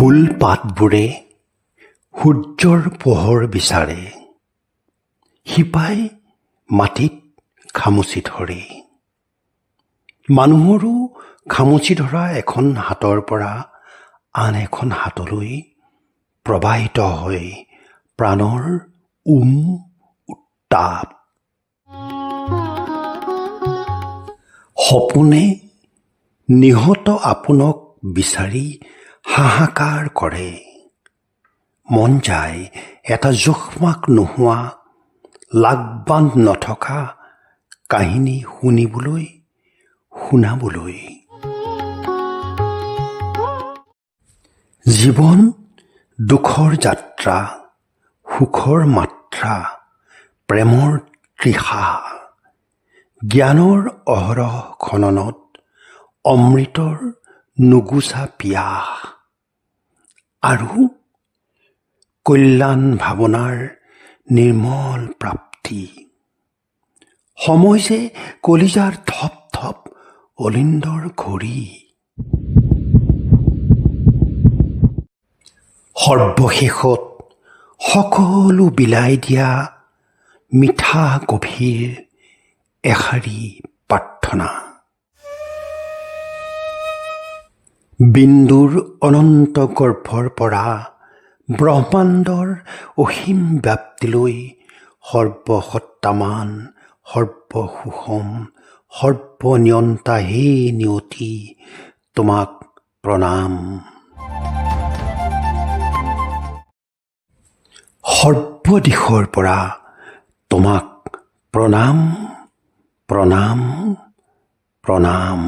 ফুল পাতবোৰে সূৰ্যৰ পোহৰ বিচাৰে, শিপাই মাটিত খামুচি ধৰে। মানুহৰো খামুচি ধৰা এখন হাতৰ পৰা আন এখন হাতলৈ প্ৰবাহিত হয় প্ৰাণৰ উত্তাপ। সপোনে নিহত আপোনক বিচাৰি হাহাকাৰ কৰে। মন যায় এটা জোখমাখ নোহোৱা, লাগবান্ধ নথকা কাহিনী শুনাবলৈ। জীৱন দুখৰ যাত্ৰা, সুখৰ মাত্ৰা, প্ৰেমৰ তৃষা, জ্ঞানৰ অহৰহ খননত অমৃতৰ নুগুচা পিয়াহ, আৰু কল্যাণ ভাৱনাৰ নিৰ্মল প্ৰাপ্তি। সময় যে কলিজাৰ থপ থপ অলিন্দৰ ঘড়ী। সৰ্বশেষত সকলো বিলাই দিয়া মিঠা গভীৰ এষাৰি প্ৰাৰ্থনা। বিন্দুৰ অনন্ত গৰ্ভৰ পৰা ব্ৰহ্মাণ্ডৰ অসীম ব্যাপ্তিলৈ সৰ্বসত্তামান, সৰ্বসুষম, সৰ্বনিয়ন্তা হে নিয়তি, তোমাক প্ৰণাম। সৰ্বদিশৰ পৰা তোমাক প্ৰণাম, প্ৰণাম, প্ৰণাম।